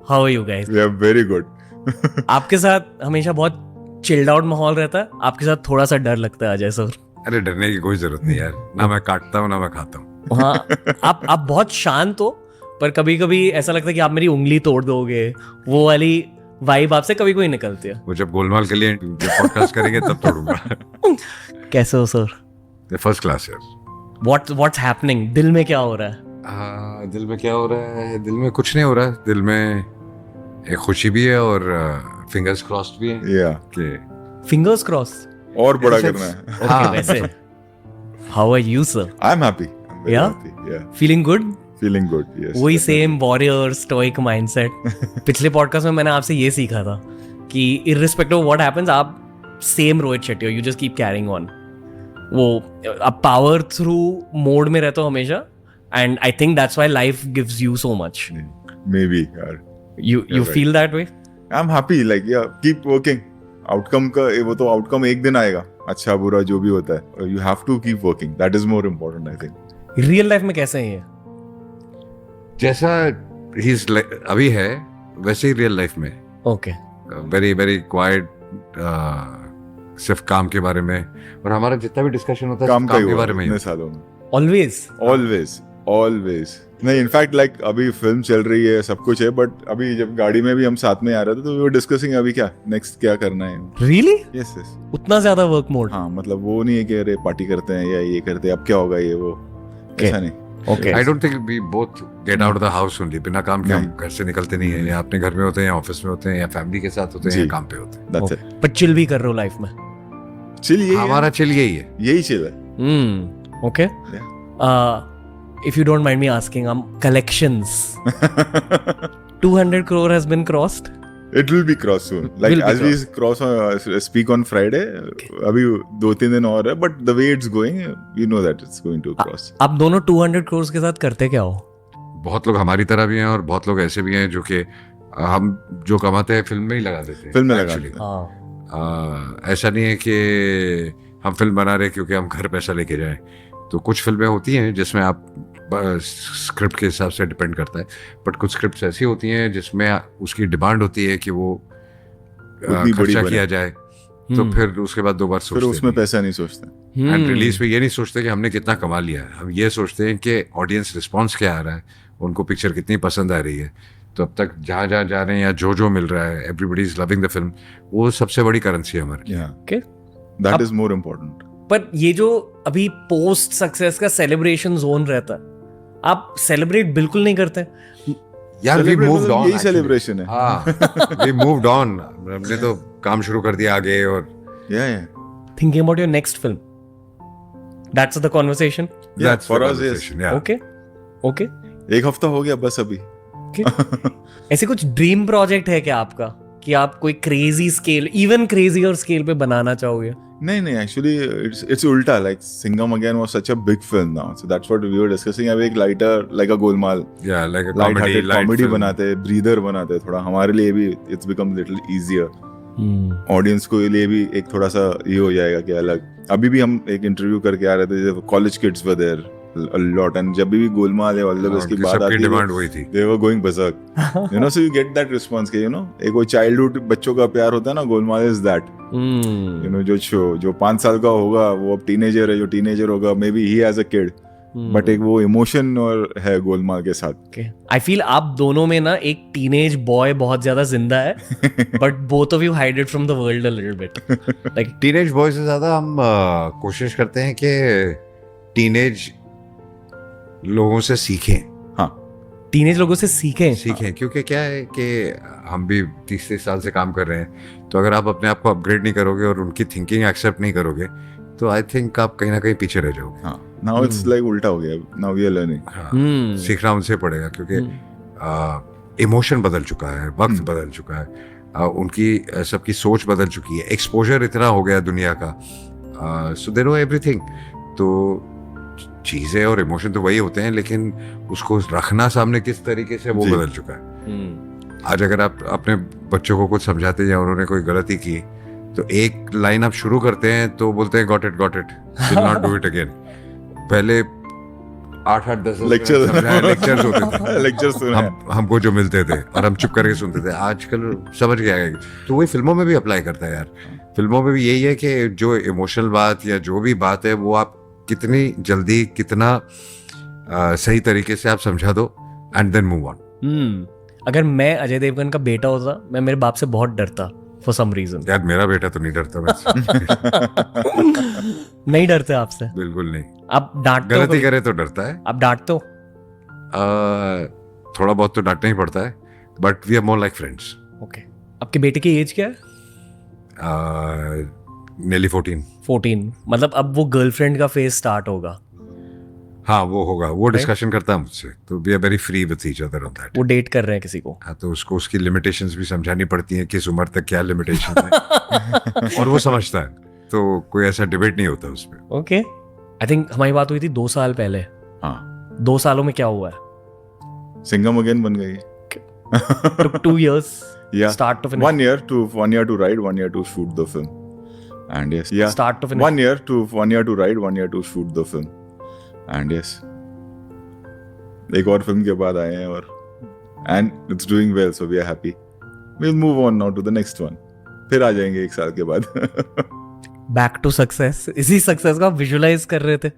How are you guys? We are very good. आपके साथ हमेशा बहुत चिल्ड आउट माहौल रहता है, आपके साथ थोड़ा सा डर लगता है अजय सर. अरे डरने की कोई जरूरत नहीं यार, ना मैं काटता हूँ ना मैं खाता हूँ. हाँ, आप बहुत शांत हो, पर कभी कभी ऐसा लगता है कि आप मेरी उंगली तोड़ दोगे. वो वाली वाइब आपसे कभी कोई निकलती है. वो जब गोलमाल के लिए पॉडकास्ट करेंगे तब तोड़ूंगा. कैसे हो सर? फर्स्ट क्लास यार. What's happening? दिल में क्या हो रहा है? दिल में क्या हो रहा है? दिल में कुछ नहीं हो रहा है. दिल में एक खुशी भी है और फिंगर्स क्रॉस्ड भी है. Yeah. कि फिंगर्स क्रॉस. और बड़ा करना है. हाँ. वैसे how are you sir? I'm happy. I'm very Yeah? happy. Yeah. Feeling good? Feeling good. Yes. वही definitely. Same warrior stoic mindset. पिछले पॉडकास्ट में मैंने आपसे ये सीखा था कि इररिस्पेक्टिव ऑफ व्हाट हैपेंस, आप सेम रोहित शेट्टी हो, you just keep carrying on. वो आप पावर थ्रू मोड में रहते हो हमेशा, and I think that's why life gives you so much. Maybe. Yeah. You right. Feel that way? I'm happy. Like yeah, keep working. Outcome का वो तो outcome एक दिन आएगा. अच्छा बुरा जो भी होता है. You have to keep working. That is more important, I think. Real life में कैसे हैं ये? जैसा अभी है वैसे ही रियल लाइफ में. ओके. Very very quite. सिर्फ काम के बारे में, और हमारा जितना भी डिस्कशन होता है काम के बारे में ही. इतने सालों में. Always. नहीं, इनफैक्ट लाइक अभी फिल्म चल रही है, सब कुछ है, बट अभी जब गाड़ी में भी हम साथ में आ रहे थे तो वी वर डिस्कसिंग अभी क्या नेक्स्ट क्या करना है. रियली? यस. उतना ज्यादा वर्क मोड? हाँ, मतलब वो नहीं है कि अरे पार्टी करते हैं या ये करते हैं, अब क्या होगा ये वो. ऐसा नहीं. Okay. I don't think we both get out of the house only. बिना काम के हम घर से निकलते नहीं है. या अपने घर में होते हैं, या ऑफिस में होते हैं, या फैमिली के साथ होते हैं, या काम पे होते हैं. That's it. पर चिल भी कर रहे हो लाइफ में? चिल यही हमारा चिल यही है. यही चिल है. Okay. If you don't mind me asking, collections. 200 crore has been crossed? It will be crossed soon. Like Will be as we cross speak on Friday, अभी 2-3 दिन और है, but the way it's going, we know that it's going to cross. आप दोनों 200 crores के साथ करते क्या हो? बहुत लोग हमारी तरह भी हैं और बहुत लोग ऐसे भी हैं जो कि हम जो कमाते हैं फिल्म में ही लगा देते हैं. फिल्म में लगा Actually. हाँ. ऐसा नहीं है कि हम फिल्म बना रहे क्योंकि हम घर पैसा लेके जाएं. तो कुछ फिल्में होती हैं जिसमें आप स्क्रिप्ट के हिसाब से डिपेंड करता है, बट कुछ स्क्रिप्ट्स ऐसी होती हैं जिसमें उसकी डिमांड होती है कि वो खर्चा किया जाए. तो फिर उसके बाद 2 बार सोचते हैं. उसमें पैसा नहीं सोचते. एंड रिलीज पे ये नहीं सोचते कि हमने कितना कमा लिया है. हम ये सोचते हैं कि ऑडियंस रिस्पॉन्स क्या आ रहा है, उनको पिक्चर कितनी पसंद आ रही है. तो अब तक जहाँ जा रहे हैं या जो मिल रहा है, everybody is loving the film. वो सबसे बड़ी करेंसी है हमारी. Okay. That is more important. पर ये जो अभी पोस्ट सक्सेस का सेलिब्रेशन जोन रहता है, आप सेलिब्रेट बिल्कुल नहीं करते? यार वी मूव्ड ऑन. यही सेलिब्रेशन है. हाँ, वी मूव्ड ऑन. हमने तो काम शुरू कर दिया आगे. और thinking about your next film, that's the conversation. For us, yes. Okay. एक हफ्ता हो गया बस अभी. ऐसे कुछ ड्रीम प्रोजेक्ट है क्या आपका कि आप कोई crazy scale, even crazier scale पे बनाना चाहोगे? नहीं, एक्चुअली it's उल्टा. Like Singham again was such a big film now, so that's what we were discussing. अब एक lighter like a Golmaal, like a comedy बनाते, ब्रीदर बनाते, थोड़ा हमारे लिए भी it's become little easier. Audience को लिए भी एक थोड़ा सा ये हो जाएगा कि अलग. अभी भी हम एक इंटरव्यू करके आ रहे थे, college kids were there a lot, and जब भी गोलमाल है ऑल द बेस्ट की बात आती है, डिमांड हुई थी. they were going berserk. You know, so you get that response कि you know, एक वो चाइल्डहुड बच्चों का प्यार होता है ना, Golmaal is that. You know, जो 5 साल का होगा वो अब टीनेजर है, जो टीनेजर होगा may be he has a kid, but एक वो इमोशन और है गोलमाल के साथ. आई फील आप दोनों में ना एक टीनेज बॉय बहुत ज्यादा जिंदा है, but both of you hide it from the world a little bit. Like teenage boy से ज्यादा हम कोशिश करते हैं कि टीनेज लोगों से सीखें. टीनेज लोगों से सीखें. क्योंकि क्या है कि हम भी 30 साल से काम कर रहे हैं, तो अगर आप अपने आप को अपग्रेड नहीं करोगे और उनकी थिंकिंग एक्सेप्ट नहीं करोगे, तो आई थिंक आप कहीं ना कहीं पीछे रह जाओगे. नाउ इट्स लाइक उल्टा हो गया. Now we are learning. सीखना उनसे पड़ेगा क्योंकि इमोशन बदल चुका है, वक्त बदल चुका है, उनकी सबकी सोच बदल चुकी है, एक्सपोजर इतना हो गया दुनिया का, सो दे नो एवरीथिंग. तो चीजें और इमोशन तो वही होते हैं, लेकिन उसको रखना सामने किस तरीके से वो बदल चुका है. आज अगर आप अपने बच्चों को कुछ समझाते हैं, उन्होंने कोई गलती की, तो एक लाइन आप शुरू करते हैं तो बोलते हैं got it, will not do it again. पहले 8-8 10 लेक्चर लेक्चर्स होते थे लेक्चर सुने हमको जो मिलते थे और हम चुप करके सुनते थे। आजकल समझ गया है, तो वही फिल्मों में भी अप्लाई करता है यार। फिल्मों में भी यही है कि जो इमोशनल बात या जो भी बात है वो आप कितनी जल्दी कितना सही तरीके से आप समझा दो एंड देन मूव ऑन। अगर मैं अजय देवगन का बेटा होता, मैं मेरे बाप से बहुत डरता फॉर सम रीजन। यार मेरा बेटा तो नहीं डरता वैसे। नहीं डरते आपसे? बिल्कुल नहीं। आप डांटते हो? गलती करे तो डरता है। आप डांटते हो? थोड़ा बहुत तो डांटना ही पड़ता है, but we are more like friends. Okay. आपके बेटे की एज क्या है? नेली 14। मतलब अब वो गर्लफ्रेंड का फेज स्टार्ट होगा। हाँ वो होगा, वो डिस्कशन करता है मुझसे, तो we are very free with each other on that. वो डेट कर रहे हैं किसी को? हाँ, तो उसको उसकी लिमिटेशंस भी समझानी पड़ती हैं, किस उम्र तक क्या लिमिटेशन है और वो समझता है, तो कोई ऐसा डिबेट नहीं होता उस पर। ओके। आई थिंक हमारी बात हुई थी 2 साल पहले। हाँ 2 सालों में क्या हुआ है? सिंघम अगेन बन गई। Took 2 years Yeah, start to finish. 1 year to write, 1 year to shoot the film, and yes, yeah, Start to finish. 1 year to write, 1 year to shoot the film, and yes, एक और film के बाद आए हैं और and it's doing well, so we are happy. We'll move on now to the next one. फिर आ जाएंगे 1 साल के बाद। Back to success. इसी सक्सेस को आप विजुलाइज कर रहे थे।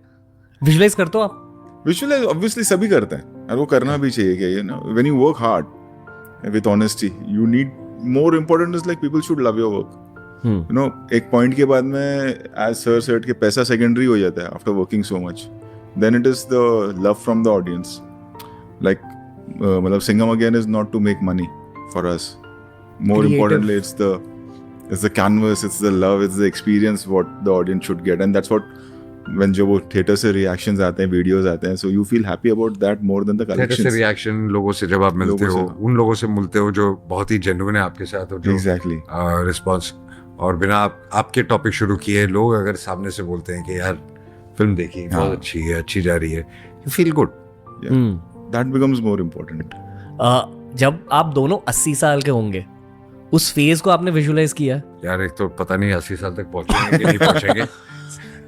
विजुलाइज करते हो आप? विजुअलाइज ऑब्वियसली सभी करते हैं और वो करना भी चाहिए कि you know when you work hard with honesty you need more important is like people should love your work. You know एक पॉइंट के बाद में एज सर सेड के पैसा सेकेंडरी हो जाता है after working so much, then it is the love from the audience. Like मतलब Singham again is not to make money for us, more importantly it's the canvas, it's the love, it's the experience what the audience should get, and that's what when जो वो theatre से reactions आते हैं, videos आते हैं, so you feel happy about that more than the collections. Theatre से reaction, लोगों से जब आप मिलते हो, उन लोगों से मिलते हो जो बहुत ही जेन्युइन है आपके साथ, और जो exactly रिस्पॉन्स, और बिना आपके टॉपिक शुरू किए लोग अगर सामने से बोलते हैं कि यार फिल्म देखी, बहुत अच्छी है, अच्छी जा रही है, you feel good. That becomes more important. जब आप दोनों 80 साल के होंगे, उस फेज को आपने विजुलाइज किया? यार एक तो पता नहीं 80 साल तक पहुंचेंगे कि नहीं पहुंचेंगे।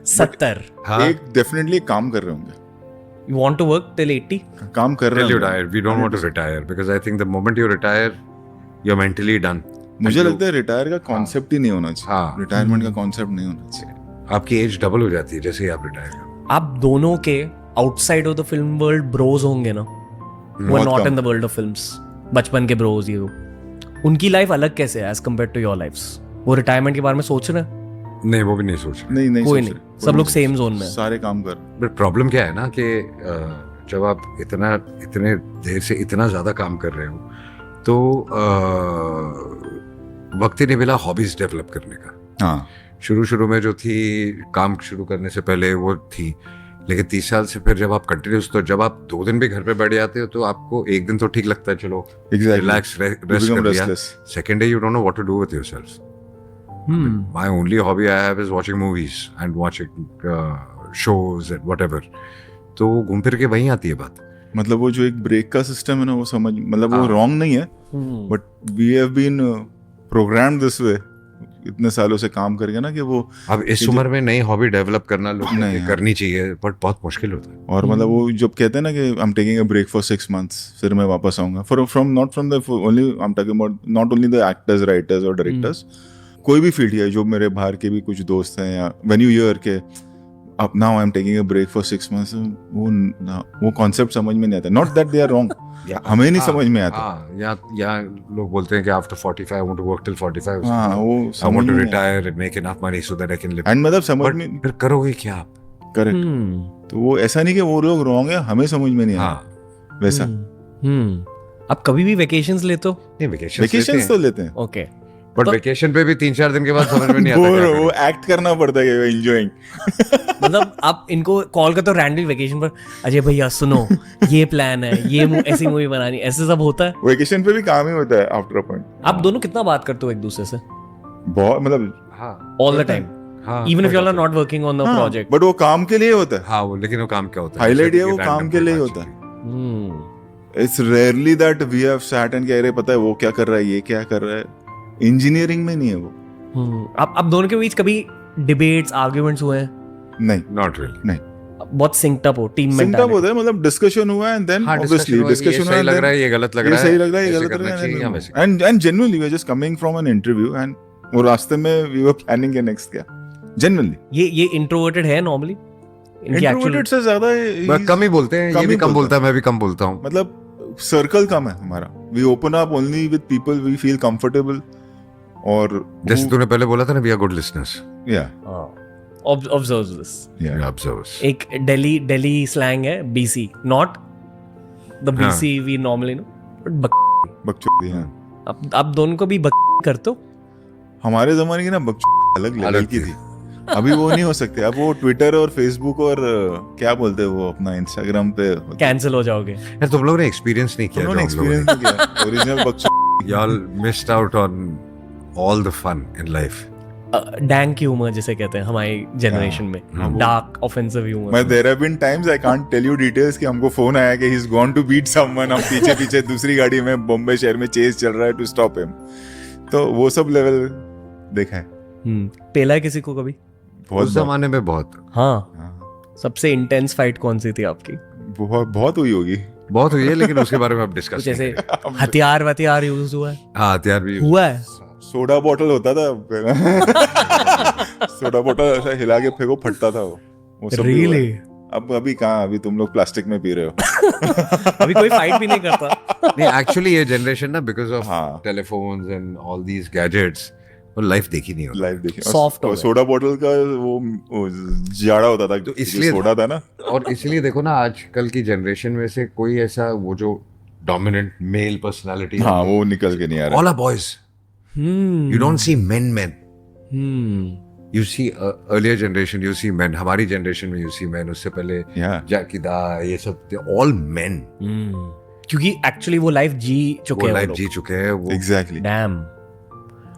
70। हाँ, एक डेफिनेटली काम कर रहे होंगे। You want to work till 80? काम कर रहे होंगे। We don't want to retire because I think the moment you retire, you're mentally done. मुझे लगता है रिटायर का कॉन्सेप्ट ही नहीं होना चाहिए। हाँ, रिटायरमेंट का कॉन्सेप्ट नहीं होना चाहिए। आपकी एज डबल हो जाती है जैसे ही आप रिटायर करो। आप दोनों के outside of the film world bros होंगे ना, वो not in the world of films, बचपन के ब्रोज। ये उनकी लाइफ अलग कैसे है as compare to your lifes? वो रिटायरमेंट के बारे में सोच रहे हैं? नहीं, वो भी नहीं सोच रहे। नहीं कोई नहीं, सब लोग सेम जोन में, सारे काम कर। बट प्रॉब्लम क्या है ना कि जब आप इतने देर से इतना ज्यादा काम कर रहे हो तो वक्त ही नहीं मिला हॉबीज डेवलप करने का। हाँ, शुरू में जो थी काम शुरू करने से पहले वो थी, लेकिन 30 साल से फिर जब आप कंटिन्यूस, तो जब आप 2 दिन भी घर पे बैठ जाते हो तो आपको एक दिन तो ठीक लगता है, चलो रिलैक्स रेस्ट कर लिया। Second day you don't know what to do with yourself. My only hobby I have is watching movies and watching shows and whatever. तो घूम फिर के वहीं आती है बात। मतलब वो जो एक ब्रेक का सिस्टम है ना, वो समझ, मतलब वो रॉन्ग नहीं है, but we have been programmed this way इतने सालों से काम करके ना, कि वो अब इस उम्र में नई हॉबी डेवलप करना लोग करनी चाहिए, बट बहुत मुश्किल होता है। और मतलब वो जब कहते हैं ना कि I am taking a break for 6 months, फिर मैं वापस आऊंगा, from not from the only, I am talking about not only the actors, writers और डायरेक्टर्स, कोई भी फील्ड है, जो मेरे बाहर के भी कुछ दोस्त हैं, या व्हेन यू हियर के अब now I am taking a break for 6 months, वो कॉन्सेप्ट समझ में नहीं आता। Not that they are wrong, हमें नहीं समझ में आता। या लोग बोलते हैं कि after 45 I want to work till 45। हां, वो I want to retire and make enough money so that I can live. And मतलब समझ में फिर करोगे क्या आप? करेक्ट। तो वो ऐसा नहीं कि वो लोग रॉन्ग है, हमें समझ में नहीं आता वैसा। आप कभी भी वेकेशंस लेते हो? नहीं, वेकेशंस तो लेते हैं, ओके, बट वेकेशन पे भी 3-4 दिन के बाद समझ में नहीं आता। वो एक्ट करना पड़ता है एंजॉयिंग। मतलब आप इनको कॉल करते हो रैंडम वेकेशन पर, अजय भैया सुनो ये प्लान है, ये ऐसी मूवी बनानी, ऐसे सब होता है? वेकेशन पे भी काम ही होता है आफ्टर अ पॉइंट। आप दोनों कितना बात करते हो एक दूसरे से? बहुत, मतलब हाँ, all the time, even if you are not working on the project. But वो काम के लिए होता है। हाँ, वो लेकिन वो काम क्या होता है? हाईलाइट है, वो काम के लिए होता है। It's rarely that we have sat and कह रहे पता है वो क्या कर रहा है, ये क्या कर रहा है। इंजीनियरिंग में नहीं है वो। आप दोनों के बीच कभी डिबेट्स, आर्गुमेंट्स हुए हैं? नहीं, नॉट रियली। नहीं, बहुत synced up हो, team सिंक अप mentality. होता है, मतलब डिस्कशन हुआ एंड देन हाँ, ऑब्वियसली discussion हुआ कि ये डिस्कशन सही लग रहा है, ये गलत लग रहा है, सही लग रहा है, ये ऐसे गलत लग करना रहा चाहिए या है, वैसे। And genuinely we are just coming from an interview and वो रास्ते में वी वर प्लानिंग के नेक्स्ट क्या, जेन्युइनली ये introverted है normally? इनकी इंट्रोवर्टेड actual से ज्यादा बस कम ही बोलते हैं, कम ये भी ही कम बोलता बोलता है, मैं भी कम बोलता हूँ। मतलब सर्कल कम है हमारा, we open up only with people we feel comfortable, और जैसे तूने पहले बोला था ना, वी आर गुड लिसनर्स, या observes this. ऑब्जर्वर्स। एक Delhi slang है BC, not the BC we normally know, but बकचोदी है। आप दोनों को भी करते हो? हमारे जमाने की ना बकचोदी अलग लेवल की थी, अभी वो नहीं हो सकते। अब वो ट्विटर और फेसबुक और क्या बोलते हैं वो अपना इंस्टाग्राम पे कैंसिल हो जाओगे। यार तुम लोगों ने एक्सपीरियंस नहीं किया, उन्होंने एक्सपीरियंस नहीं किया ओरिजिनल बकचोदी। y'all missed out on all the fun in life. Dank humour जिसे कहते हैं हमारी जनरेशन में, डार्क ऑफेंसिव ह्यूमर। मैं there have been times I can't tell you details कि हमको फोन आया कि he is gone to beat someone, हम पीछे पीछे दूसरी गाड़ी में बॉम्बे शहर में चेज चल रहा है टू स्टॉप हिम, तो वो सब लेवल देखा है। पेला है किसी को कभी? बहुत उस जमाने में बहुत हाँ। सबसे इंटेंस फाइट कौन सी थी आपकी? बहुत हुई होगी। बहुत हुई है, लेकिन उसके बारे में अब डिस्कस कुछ ऐसे हथियार यूज हुआ है? हाँ, हथियार भी हुआ है। सोडा बॉटल होता था सोडा बॉटल ऐसा हिला के फेंको, फटता था वो सब भी हुआ है। अब अभी कहाँ, अभी तुम लोग प्लास्टिक में पी रहे हो। अभी कोई फाइट भी नहीं करता। नहीं, एक्चुअली ये जनरेशन ना, बिकॉज ऑफ हाँ। Telephones and all these gadgets, वो लाइफ देखी नहीं होती। लाइव देखी Soft हो और गए। सोडा बॉटल का वो जाड़ा होता था, तो इसलिए सोडा था ना। और इसलिए देखो ना, आजकल की जनरेशन में से कोई ऐसा वो जो डोमिनेंट मेल पर्सनालिटी, हाँ, वो निकल के नहीं आ रहा। All are boys, you don't see men. You see earlier generation, you see men. हमारी generation में you see men. उससे पहले Yeah. जैकी दा, ये सब they're all men. क्योंकि एक्चुअली वो लाइफ जी चुके वो हैं, लाइफ जी चुके हैं वो। Exactly. Damn.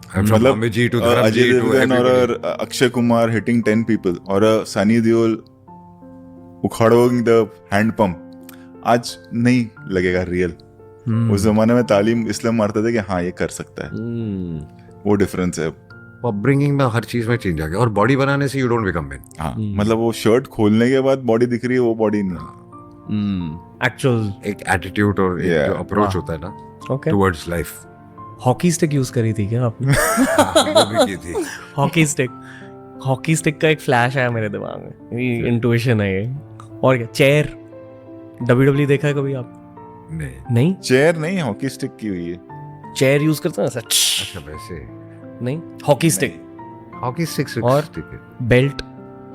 And from Mummy G to Dharam Ajay G to Devgn everybody. और अक्षय कुमार hitting 10 people और सनी देओल उखाड़ोइंग द हैंड पंप, आज नहीं लगेगा रियल। उस जमाने में तालीम इसलिए मारते थे कि हाँ ये कर सकता है, वो डिफरेंस है। अपब्रिंगिंग में हर चीज में चेंज आ गया, और बॉडी बनाने से यू डोंट बिकम मैन। हाँ, मतलब वो शर्ट खोलने के बाद बॉडी दिख रही है, वो बॉडी नहीं। एक्चुअल एक एटीट्यूड और एक Yeah. जो अप्रोच होता है ना okay. Towards life, hockey stick use करी थी क्या आपने? वो भी की थी। हॉकी स्टिक का एक फ्लैश आया मेरे दिमाग में, ये इंट्यूशन है ये। और क्या, चेयर WWE देखा है कभी आप? नहीं, चेयर नहीं, हॉकी स्टिक की हुई है। चेयर यूज करते हैं ऐसा? अच्छा, वैसे नहीं, हॉकी स्टिक हॉकी स्टिक और ठीक है। बेल्ट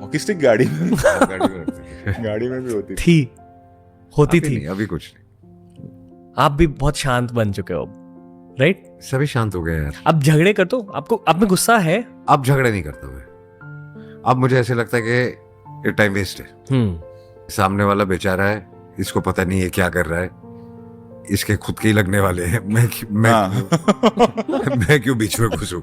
हॉकी स्टिक गाड़ी में गाड़ी में रखते थे। गाड़ी में भी होती थी। थी, होती अभी थी। नहीं, अभी कुछ नहीं। आप भी बहुत शांत बन चुके हो अब, राइट? सभी शांत हो गए यार। अब झगड़े करते हो? आपको आप में गुस्सा है? अब झगड़े नहीं करता मैं। अब मुझे ऐसे लगता है कि ये टाइम वेस्ट है। सामने वाला बेचारा है, इसको पता नहीं है क्या कर रहा है, इसके खुद के ही लगने वाले हैं, मैं हाँ। मैं क्यों बीच में घुसूं।